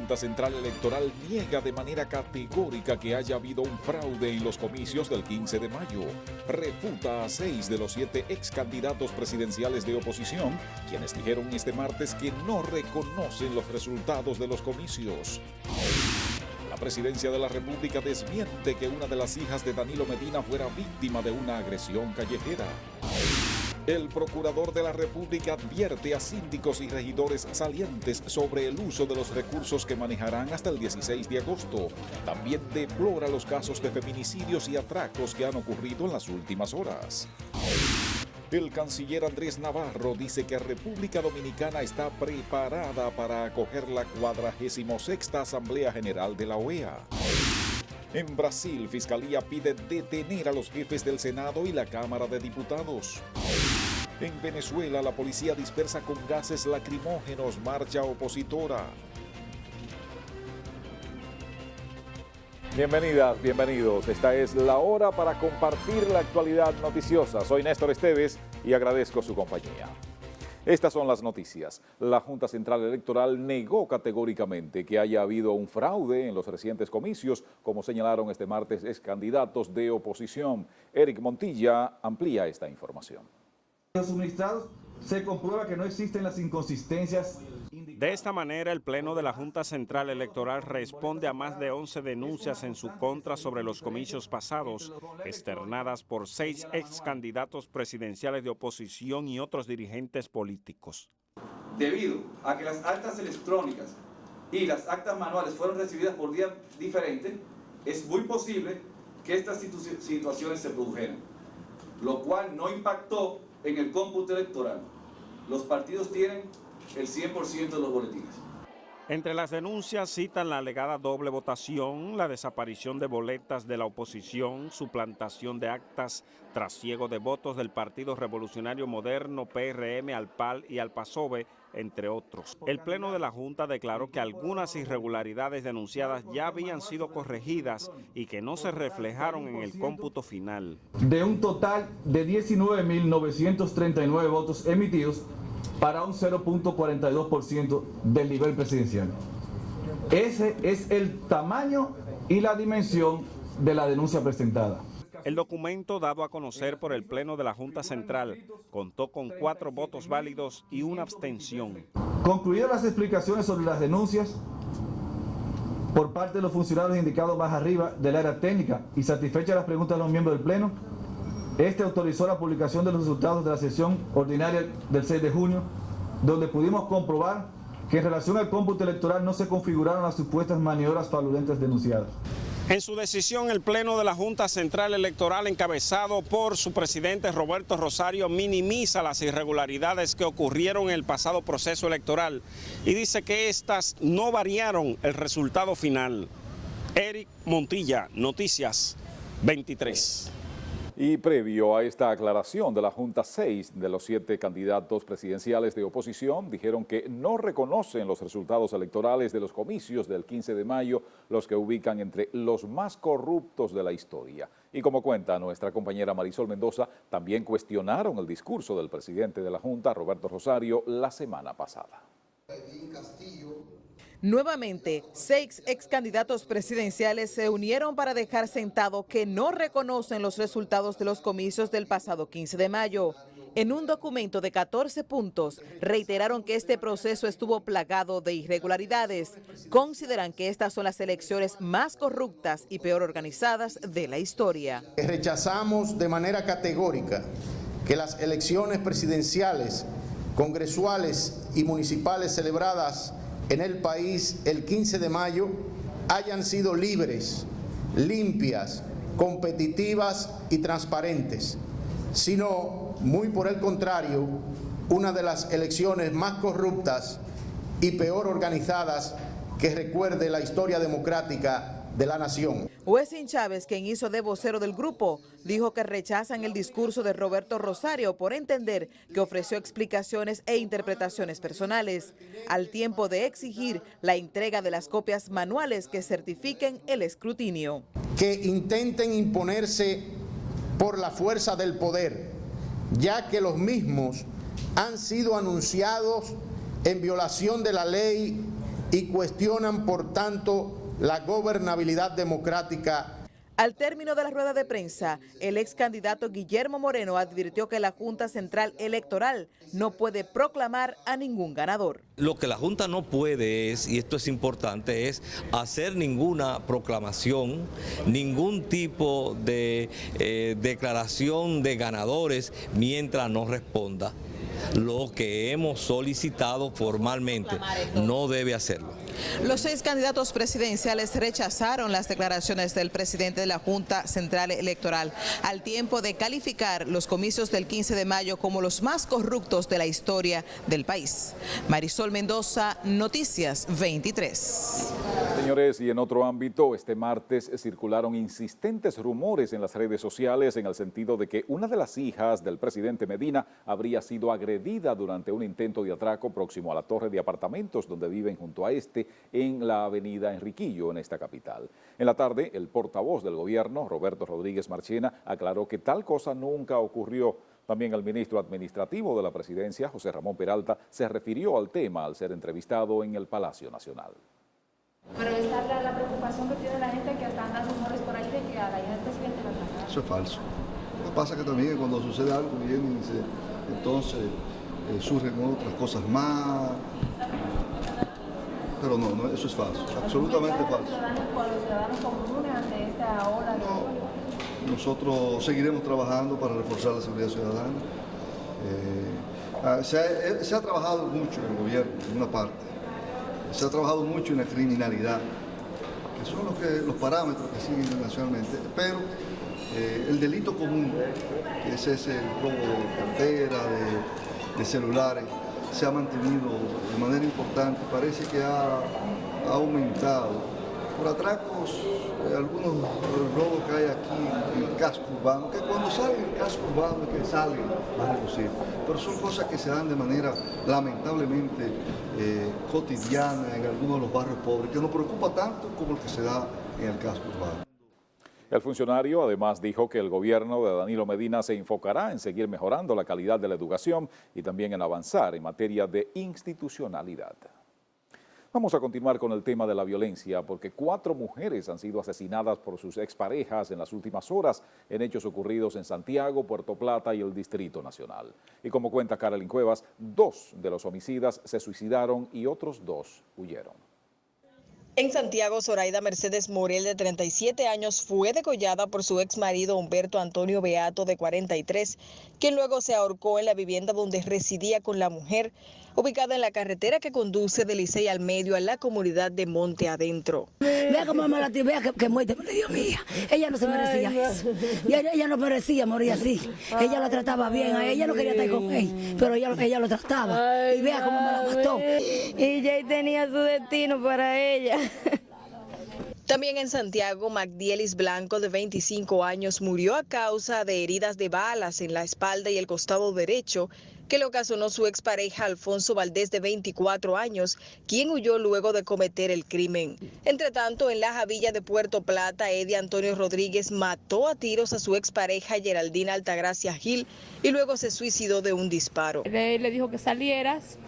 Junta Central Electoral niega de manera categórica que haya habido un fraude en los comicios del 15 de mayo. Refuta a 6 de los 7 ex candidatos presidenciales de oposición, quienes dijeron este martes que no reconocen los resultados de los comicios. La Presidencia de la República desmiente que una de las hijas de Danilo Medina fuera víctima de una agresión callejera. El Procurador de la República advierte a síndicos y regidores salientes sobre el uso de los recursos que manejarán hasta el 16 de agosto. También deplora los casos de feminicidios y atracos que han ocurrido en las últimas horas. El canciller Andrés Navarro dice que República Dominicana está preparada para acoger la 46ª Asamblea General de la OEA. En Brasil, Fiscalía pide detener a los jefes del Senado y la Cámara de Diputados. En Venezuela, la policía dispersa con gases lacrimógenos marcha opositora. Bienvenidas, bienvenidos. Esta es la hora para compartir la actualidad noticiosa. Soy Néstor Esteves y agradezco su compañía. Estas son las noticias. La Junta Central Electoral negó categóricamente que haya habido un fraude en los recientes comicios, como señalaron este martes ex candidatos de oposición. Eric Montilla amplía esta información. Los suministrados se comprueba que no existen las inconsistencias. De esta manera, el Pleno de la Junta Central Electoral responde a más de 11 denuncias en su contra sobre los comicios pasados, externadas por 6 ex candidatos presidenciales de oposición y otros dirigentes políticos. Debido a que las actas electrónicas y las actas manuales fueron recibidas por días diferentes, es muy posible que estas situaciones se produjeran, lo cual no impactó en el cómputo electoral. Los partidos tienen el 100% de los boletines. Entre las denuncias citan la alegada doble votación, la desaparición de boletas de la oposición, suplantación de actas, trasiego de votos del Partido Revolucionario Moderno, PRM, al PAL y al PASOVE, entre otros. El Pleno de la Junta declaró que algunas irregularidades denunciadas ya habían sido corregidas y que no se reflejaron en el cómputo final. De un total de 19.939 votos emitidos, para un 0.42% del nivel presidencial. Ese es el tamaño y la dimensión de la denuncia presentada. El documento dado a conocer por el Pleno de la Junta Central contó con 4 votos válidos y una abstención. Concluidas las explicaciones sobre las denuncias por parte de los funcionarios indicados más arriba del área técnica y satisfechas las preguntas de los miembros del Pleno, autorizó la publicación de los resultados de la sesión ordinaria del 6 de junio, donde pudimos comprobar que en relación al cómputo electoral no se configuraron las supuestas maniobras fraudulentas denunciadas. En su decisión, el Pleno de la Junta Central Electoral, encabezado por su presidente Roberto Rosario, minimiza las irregularidades que ocurrieron en el pasado proceso electoral y dice que estas no variaron el resultado final. Eric Montilla, Noticias 23. Y previo a esta aclaración de la Junta, 6 de los 7 candidatos presidenciales de oposición dijeron que no reconocen los resultados electorales de los comicios del 15 de mayo, los que ubican entre los más corruptos de la historia. Y como cuenta nuestra compañera Marisol Mendoza, también cuestionaron el discurso del presidente de la Junta, Roberto Rosario, la semana pasada. Nuevamente, 6 ex candidatos presidenciales se unieron para dejar sentado que no reconocen los resultados de los comicios del pasado 15 de mayo. En un documento de 14 puntos, reiteraron que este proceso estuvo plagado de irregularidades. Consideran que estas son las elecciones más corruptas y peor organizadas de la historia. Rechazamos de manera categórica que las elecciones presidenciales, congresuales y municipales celebradas en el país el 15 de mayo hayan sido libres, limpias, competitivas y transparentes, sino, muy por el contrario, una de las elecciones más corruptas y peor organizadas que recuerde la historia democrática de la nación. Wessing Chávez, quien hizo de vocero del grupo, dijo que rechazan el discurso de Roberto Rosario por entender que ofreció explicaciones e interpretaciones personales, al tiempo de exigir la entrega de las copias manuales que certifiquen el escrutinio. Que intenten imponerse por la fuerza del poder, ya que los mismos han sido anunciados en violación de la ley y cuestionan, por tanto, la gobernabilidad democrática. Al término de la rueda de prensa, el ex candidato Guillermo Moreno advirtió que la Junta Central Electoral no puede proclamar a ningún ganador. Lo que la Junta no puede es, y esto es importante, es hacer ninguna proclamación, ningún tipo de declaración de ganadores mientras no responda lo que hemos solicitado formalmente. No debe hacerlo. Los 6 candidatos presidenciales rechazaron las declaraciones del presidente de la Junta Central Electoral, al tiempo de calificar los comicios del 15 de mayo como los más corruptos de la historia del país. Marisol Mendoza, Noticias 23. Señores, y en otro ámbito, este martes circularon insistentes rumores en las redes sociales en el sentido de que una de las hijas del presidente Medina habría sido agredida durante un intento de atraco próximo a la torre de apartamentos donde viven junto a en la avenida Enriquillo, en esta capital. En la tarde, el portavoz del gobierno, Roberto Rodríguez Marchena, aclaró que tal cosa nunca ocurrió. También el ministro administrativo de la presidencia, José Ramón Peralta, se refirió al tema al ser entrevistado en el Palacio Nacional. Pero esta es la preocupación que tiene la gente, que hasta andan rumores por ahí de que a la hija del presidente la atacaron. Eso es falso. Lo que pasa es que también cuando sucede algo, vienen y entonces surgen otras cosas más. Pero no, eso es falso, absolutamente falso. ¿Los ciudadanos comunes ante esta ola de odio? Nosotros seguiremos trabajando para reforzar la seguridad ciudadana. Se ha trabajado mucho en el gobierno, en una parte. Se ha trabajado mucho en la criminalidad, que son los parámetros que siguen internacionalmente. Pero el delito común, que ese es el robo de cartera, de celulares, se ha mantenido de manera importante, parece que ha aumentado. Por atracos, algunos robos que hay aquí en el casco urbano, que cuando sale el casco urbano es que sale a reducir, pero son cosas que se dan de manera lamentablemente cotidiana en algunos de los barrios pobres, que nos preocupa tanto como el que se da en el casco urbano. El funcionario además dijo que el gobierno de Danilo Medina se enfocará en seguir mejorando la calidad de la educación y también en avanzar en materia de institucionalidad. Vamos a continuar con el tema de la violencia porque 4 mujeres han sido asesinadas por sus exparejas en las últimas horas en hechos ocurridos en Santiago, Puerto Plata y el Distrito Nacional. Y como cuenta Carolyn Cuevas, 2 de los homicidas se suicidaron y otros 2 huyeron. En Santiago, Zoraida Mercedes Morel, de 37 años, fue degollada por su ex marido Humberto Antonio Beato, de 43, quien luego se ahorcó en la vivienda donde residía con la mujer, ubicada en la carretera que conduce de Licey al Medio a la comunidad de Monte Adentro. Vea cómo me la vea que muerte me dio mi hija. Ella no se merecía eso. Y ella no merecía morir así. Ella la trataba bien, a ella no quería estar con él, pero ella lo trataba. Y vea cómo me la mató. Y Jay tenía su destino para ella. También en Santiago, Magdielis Blanco, de 25 años, murió a causa de heridas de balas en la espalda y el costado derecho, que le ocasionó su expareja Alfonso Valdés, de 24 años, quien huyó luego de cometer el crimen. Entre tanto, en la Javilla de Puerto Plata, Eddie Antonio Rodríguez mató a tiros a su expareja Geraldina Altagracia Gil y luego se suicidó de un disparo. Él le dijo que salieras,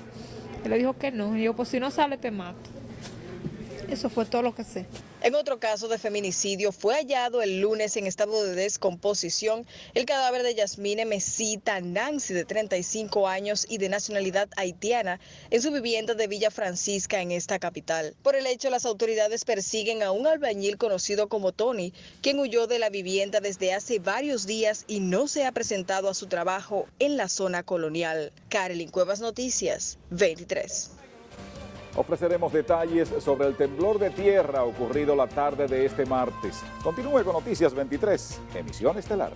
él le dijo que no, y yo, pues si no sale te mato. Eso fue todo lo que sé. En otro caso de feminicidio, fue hallado el lunes en estado de descomposición el cadáver de Yasmine Mesita Nancy, de 35 años y de nacionalidad haitiana, en su vivienda de Villa Francisca, en esta capital. Por el hecho, las autoridades persiguen a un albañil conocido como Tony, quien huyó de la vivienda desde hace varios días y no se ha presentado a su trabajo en la zona colonial. Carolyn Cuevas, Noticias 23. Ofreceremos detalles sobre el temblor de tierra ocurrido la tarde de este martes. Continúe con Noticias 23, emisión estelar.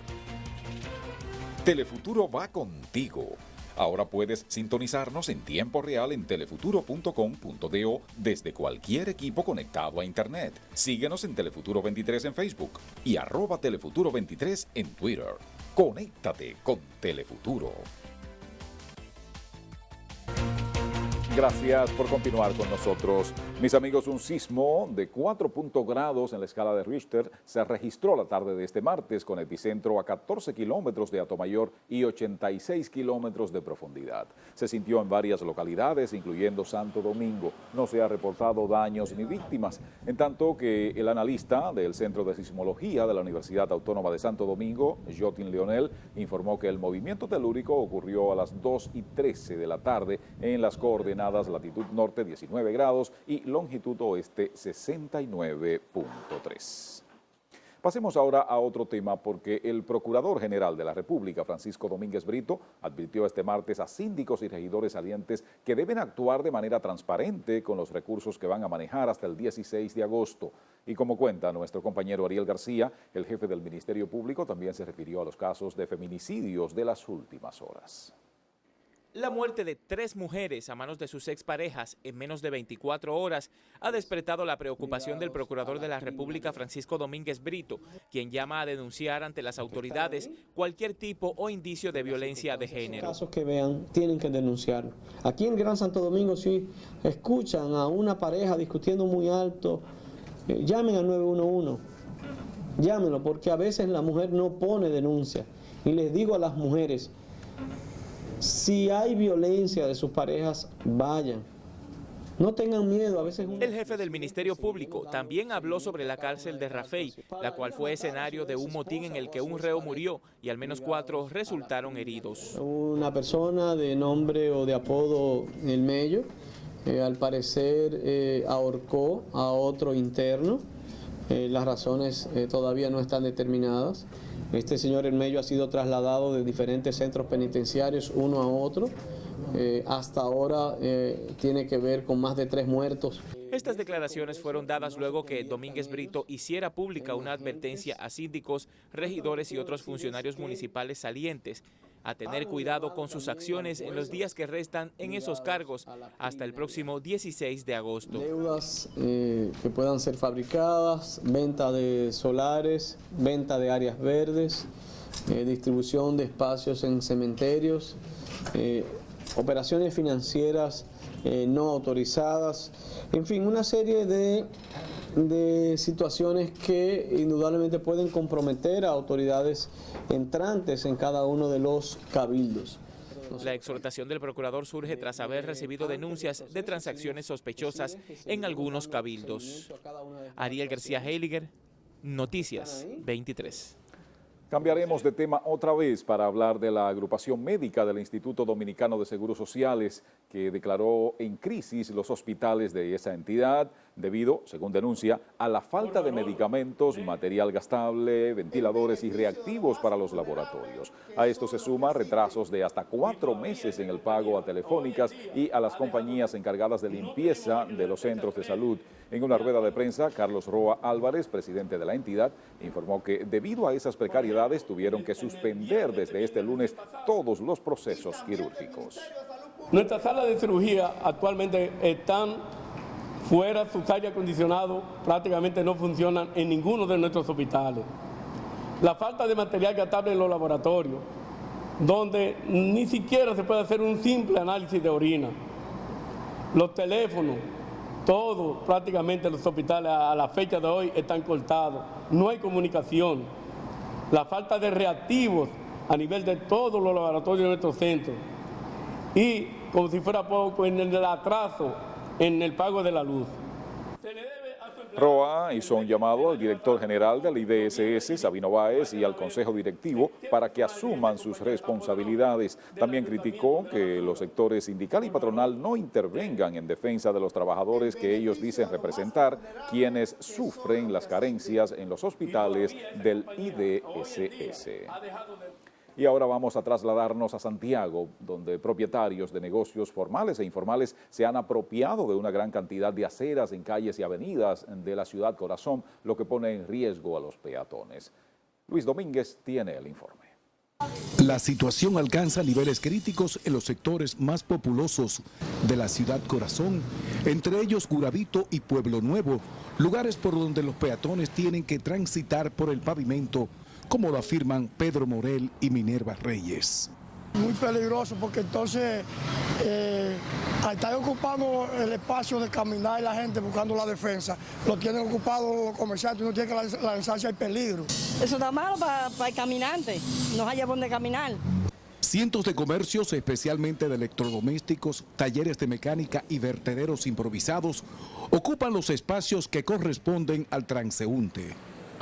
Telefuturo va contigo. Ahora puedes sintonizarnos en tiempo real en telefuturo.com.do desde cualquier equipo conectado a Internet. Síguenos en Telefuturo 23 en Facebook y @Telefuturo 23 en Twitter. Conéctate con Telefuturo. Gracias por continuar con nosotros. Mis amigos, un sismo de 4 grados en la escala de Richter se registró la tarde de este martes con epicentro a 14 kilómetros de Atomayor y 86 kilómetros de profundidad. Se sintió en varias localidades, incluyendo Santo Domingo. No se ha reportado daños ni víctimas, en tanto que el analista del Centro de Sismología de la Universidad Autónoma de Santo Domingo, Jotin Leonel, informó que el movimiento telúrico ocurrió a las 2:13 de la tarde en las coordenadas latitud norte 19 grados y longitud oeste 69.3. Pasemos ahora a otro tema porque el Procurador General de la República, Francisco Domínguez Brito, advirtió este martes a síndicos y regidores salientes que deben actuar de manera transparente con los recursos que van a manejar hasta el 16 de agosto. Y como cuenta nuestro compañero Ariel García, el jefe del Ministerio Público también se refirió a los casos de feminicidios de las últimas horas. La muerte de 3 mujeres a manos de sus exparejas en menos de 24 horas ha despertado la preocupación del Procurador de la República, Francisco Domínguez Brito, quien llama a denunciar ante las autoridades cualquier tipo o indicio de violencia de género. Los casos que vean tienen que denunciarlo. Aquí en Gran Santo Domingo, si escuchan a una pareja discutiendo muy alto, llamen al 911, llámenlo, porque a veces la mujer no pone denuncia. Y les digo a las mujeres, si hay violencia de sus parejas, vayan. No tengan miedo, a veces... El jefe del Ministerio Público también habló sobre la cárcel de Rafey, la cual fue escenario de un motín en el que un reo murió y al menos 4 resultaron heridos. Una persona de nombre o de apodo El Mello, al parecer ahorcó a otro interno. Las razones todavía no están determinadas. Este señor El Mello ha sido trasladado de diferentes centros penitenciarios uno a otro. Hasta ahora tiene que ver con más de 3 muertos. Estas declaraciones fueron dadas luego que Domínguez Brito hiciera pública una advertencia a síndicos, regidores y otros funcionarios municipales salientes a tener cuidado con sus acciones en los días que restan en esos cargos hasta el próximo 16 de agosto. Deudas que puedan ser fabricadas, venta de solares, venta de áreas verdes, distribución de espacios en cementerios, operaciones financieras no autorizadas, en fin, una serie de situaciones que indudablemente pueden comprometer a autoridades entrantes en cada uno de los cabildos. La exhortación del procurador surge tras haber recibido denuncias de transacciones sospechosas en algunos cabildos. Ariel García Heiliger, Noticias 23. Cambiaremos de tema otra vez para hablar de la agrupación médica del Instituto Dominicano de Seguros Sociales, que declaró en crisis los hospitales de esa entidad debido, según denuncia, a la falta de medicamentos, material gastable, ventiladores y reactivos para los laboratorios. A esto se suma retrasos de hasta 4 meses en el pago a telefónicas y a las compañías encargadas de limpieza de los centros de salud. En una rueda de prensa, Carlos Roa Álvarez, presidente de la entidad, informó que debido a esas precariedades tuvieron que suspender desde este lunes todos los procesos quirúrgicos. Nuestras salas de cirugía actualmente están fuera, sus aire acondicionado prácticamente no funcionan en ninguno de nuestros hospitales. La falta de material gastable en los laboratorios, donde ni siquiera se puede hacer un simple análisis de orina. Los teléfonos, todos prácticamente los hospitales a la fecha de hoy están cortados, no hay comunicación. La falta de reactivos a nivel de todos los laboratorios de nuestros centros. Y, como si fuera poco, en el atraso en el pago de la luz. Roa hizo un llamado al director general del IDSS, Sabino Báez, y al consejo directivo para que asuman sus responsabilidades. También criticó que los sectores sindical y patronal no intervengan en defensa de los trabajadores que ellos dicen representar, quienes sufren las carencias en los hospitales del IDSS. Y ahora vamos a trasladarnos a Santiago, donde propietarios de negocios formales e informales se han apropiado de una gran cantidad de aceras en calles y avenidas de la ciudad corazón, lo que pone en riesgo a los peatones. Luis Domínguez tiene el informe. La situación alcanza niveles críticos en los sectores más populosos de la ciudad corazón, entre ellos Gurabito y Pueblo Nuevo, lugares por donde los peatones tienen que transitar por el pavimento, como lo afirman Pedro Morel y Minerva Reyes. Muy peligroso porque entonces al estar ocupando el espacio de caminar la gente buscando la defensa, lo tienen ocupado los comerciantes, uno tiene que lanzarse al peligro. Eso está malo para el caminante, no haya dónde caminar. Cientos de comercios, especialmente de electrodomésticos, talleres de mecánica y vertederos improvisados, ocupan los espacios que corresponden al transeúnte.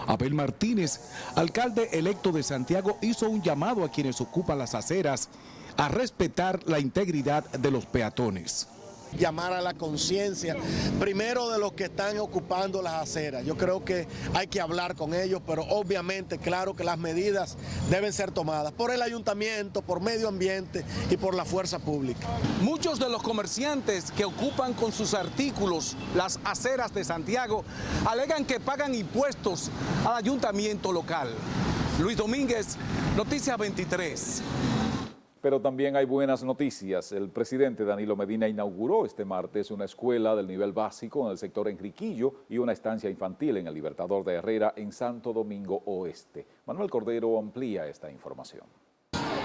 Abel Martínez, alcalde electo de Santiago, hizo un llamado a quienes ocupan las aceras a respetar la integridad de los peatones. Llamar a la conciencia, primero de los que están ocupando las aceras. Yo creo que hay que hablar con ellos, pero obviamente, claro que las medidas deben ser tomadas por el ayuntamiento, por medio ambiente y por la fuerza pública. Muchos de los comerciantes que ocupan con sus artículos las aceras de Santiago alegan que pagan impuestos al ayuntamiento local. Luis Domínguez, Noticias 23. Pero también hay buenas noticias. El presidente Danilo Medina inauguró este martes una escuela del nivel básico en el sector Enriquillo y una estancia infantil en el Libertador de Herrera en Santo Domingo Oeste. Manuel Cordero amplía esta información.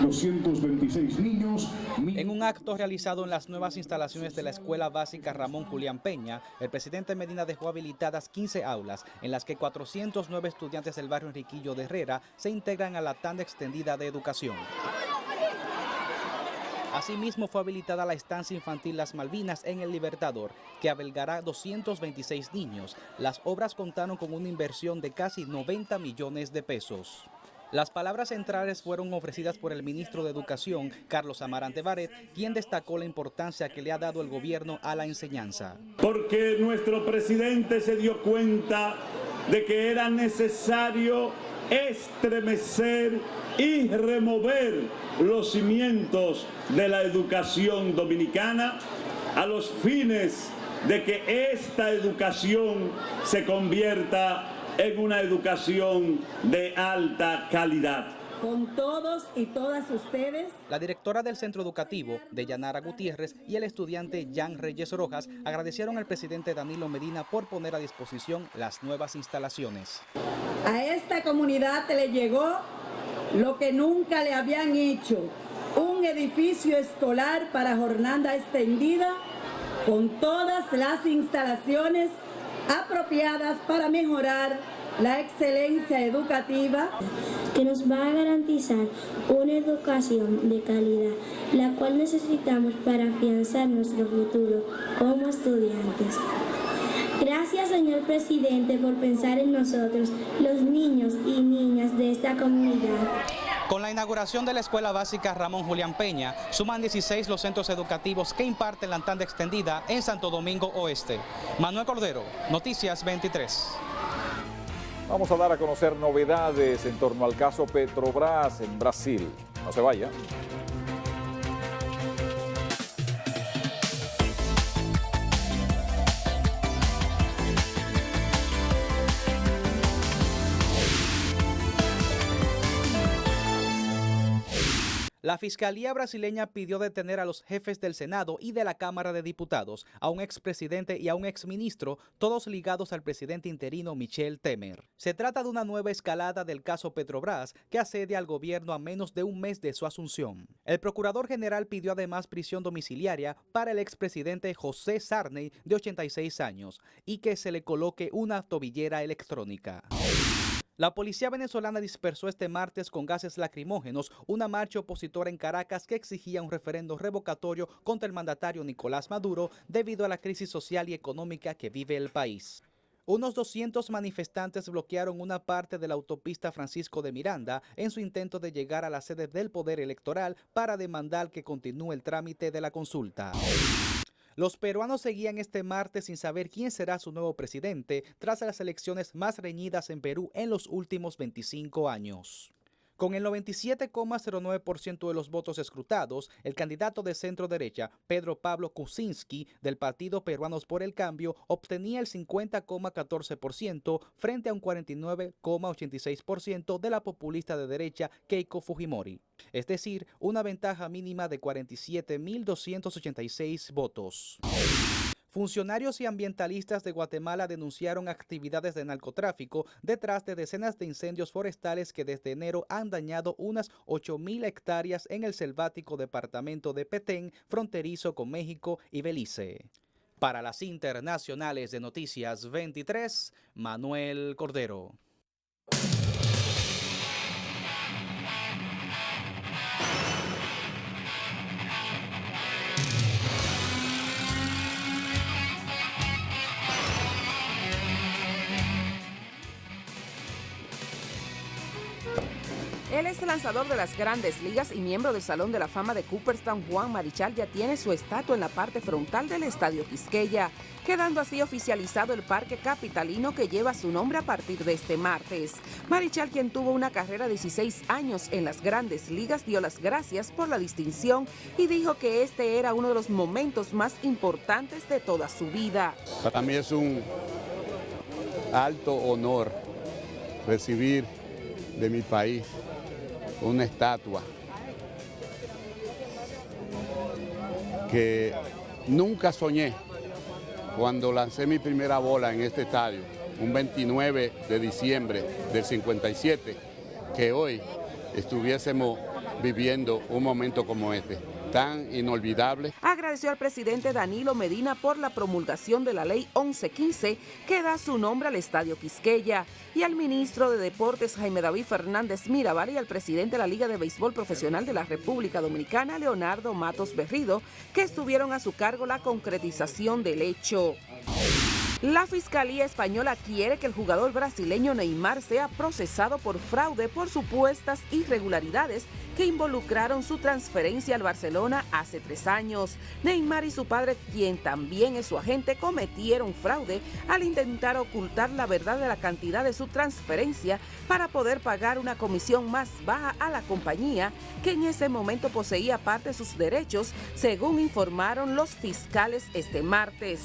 226 niños. En un acto realizado en las nuevas instalaciones de la Escuela Básica Ramón Julián Peña, el presidente Medina dejó habilitadas 15 aulas en las que 409 estudiantes del barrio Enriquillo de Herrera se integran a la tanda extendida de educación. Asimismo, fue habilitada la estancia infantil Las Malvinas en el Libertador, que albergará 226 niños. Las obras contaron con una inversión de casi 90 millones de pesos. Las palabras centrales fueron ofrecidas por el ministro de Educación, Carlos Amarante Barret, quien destacó la importancia que le ha dado el gobierno a la enseñanza. Porque nuestro presidente se dio cuenta de que era necesario estremecer y remover los cimientos de la educación dominicana a los fines de que esta educación se convierta en una educación de alta calidad. Con todos y todas ustedes. La directora del centro educativo, Deyanara Gutiérrez, y el estudiante Jan Reyes Rojas agradecieron al presidente Danilo Medina por poner a disposición las nuevas instalaciones. A esta comunidad le llegó lo que nunca le habían hecho, un edificio escolar para jornada extendida con todas las instalaciones apropiadas para mejorar la excelencia educativa, que nos va a garantizar una educación de calidad, la cual necesitamos para afianzar nuestro futuro como estudiantes. Gracias, señor presidente, por pensar en nosotros, los niños y niñas de esta comunidad. Con la inauguración de la Escuela Básica Ramón Julián Peña, suman 16 los centros educativos que imparten la tanda extendida en Santo Domingo Oeste. Manuel Cordero, Noticias 23. Vamos a dar a conocer novedades en torno al caso Petrobras en Brasil. No se vaya. La Fiscalía brasileña pidió detener a los jefes del Senado y de la Cámara de Diputados, a un expresidente y a un exministro, todos ligados al presidente interino Michel Temer. Se trata de una nueva escalada del caso Petrobras que asedia al gobierno a menos de un mes de su asunción. El procurador general pidió además prisión domiciliaria para el expresidente José Sarney, de 86 años, y que se le coloque una tobillera electrónica. La policía venezolana dispersó este martes con gases lacrimógenos una marcha opositora en Caracas que exigía un referendo revocatorio contra el mandatario Nicolás Maduro debido a la crisis social y económica que vive el país. Unos 200 manifestantes bloquearon una parte de la autopista Francisco de Miranda en su intento de llegar a la sede del Poder Electoral para demandar que continúe el trámite de la consulta. Los peruanos seguían este martes sin saber quién será su nuevo presidente tras las elecciones más reñidas en Perú en los últimos 25 años. Con el 97,09% de los votos escrutados, el candidato de centro derecha, Pedro Pablo Kuczynski, del Partido Peruanos por el Cambio, obtenía el 50,14% frente a un 49,86% de la populista de derecha, Keiko Fujimori. Es decir, una ventaja mínima de 47.286 votos. Funcionarios y ambientalistas de Guatemala denunciaron actividades de narcotráfico detrás de decenas de incendios forestales que desde enero han dañado unas 8.000 hectáreas en el selvático departamento de Petén, fronterizo con México y Belice. Para las internacionales de Noticias 23, Manuel Cordero. Él es el lanzador de las Grandes Ligas y miembro del Salón de la Fama de Cooperstown. Juan Marichal ya tiene su estatua en la parte frontal del Estadio Quisqueya, quedando así oficializado el parque capitalino que lleva su nombre a partir de este martes. Marichal, quien tuvo una carrera de 16 años en las Grandes Ligas, dio las gracias por la distinción y dijo que este era uno de los momentos más importantes de toda su vida. Para mí es un alto honor recibir de mi país una estatua que nunca soñé cuando lancé mi primera bola en este estadio, un 29 de diciembre del 57, que hoy estuviésemos viviendo un momento como este, tan inolvidable. Agradeció al presidente Danilo Medina por la promulgación de la ley 1115 que da su nombre al Estadio Quisqueya y al ministro de Deportes Jaime David Fernández Mirabal y al presidente de la Liga de Béisbol Profesional de la República Dominicana, Leonardo Matos Berrido, que estuvieron a su cargo la concretización del hecho. La Fiscalía Española quiere que el jugador brasileño Neymar sea procesado por fraude por supuestas irregularidades que involucraron su transferencia al Barcelona hace 3 años. Neymar y su padre, quien también es su agente, cometieron fraude al intentar ocultar la verdad de la cantidad de su transferencia para poder pagar una comisión más baja a la compañía, que en ese momento poseía parte de sus derechos, según informaron los fiscales este martes.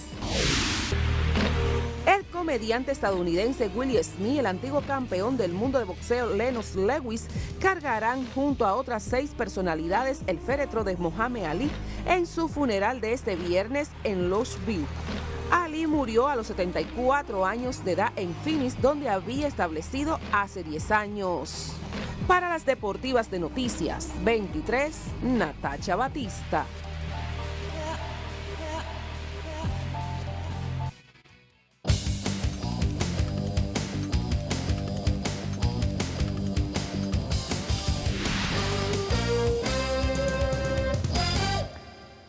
El comediante estadounidense Will Smith y el antiguo campeón del mundo de boxeo Lennox Lewis cargarán junto a otras 6 personalidades el féretro de Muhammad Ali en su funeral de este viernes en Louisville. Ali murió a los 74 años de edad en Phoenix, donde había establecido hace 10 años. Para las deportivas de Noticias 23, Natacha Batista.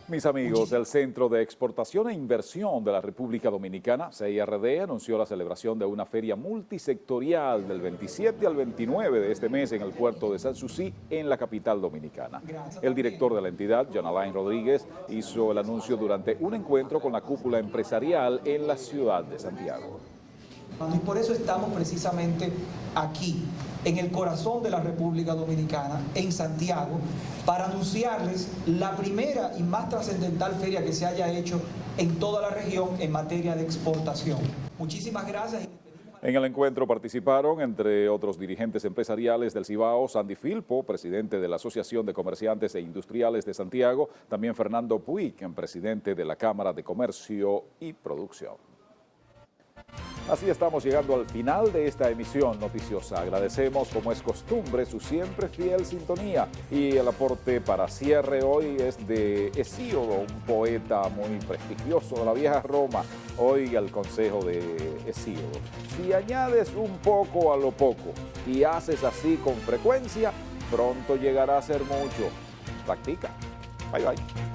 Mis amigos, el Centro de Exportación e Inversión de la República Dominicana, CIRD, anunció la celebración de una feria multisectorial del 27 al 29 de este mes en el puerto de Sanssouci, en la capital dominicana. El director de la entidad, John Alain Rodríguez, hizo el anuncio durante un encuentro con la cúpula empresarial en la ciudad de Santiago. Y por eso estamos precisamente aquí, en el corazón de la República Dominicana, en Santiago, para anunciarles la primera y más trascendental feria que se haya hecho en toda la región en materia de exportación. Muchísimas gracias. En el encuentro participaron, entre otros dirigentes empresariales del Cibao, Sandy Filpo, presidente de la Asociación de Comerciantes e Industriales de Santiago, también Fernando Puig, presidente de la Cámara de Comercio y Producción. Así estamos llegando al final de esta emisión noticiosa. Agradecemos, como es costumbre, su siempre fiel sintonía. Y el aporte para cierre hoy es de Hesíodo, un poeta muy prestigioso de la vieja Roma. Hoy el consejo de Hesíodo: si añades un poco a lo poco y haces así con frecuencia, pronto llegará a ser mucho. Practica. Bye bye.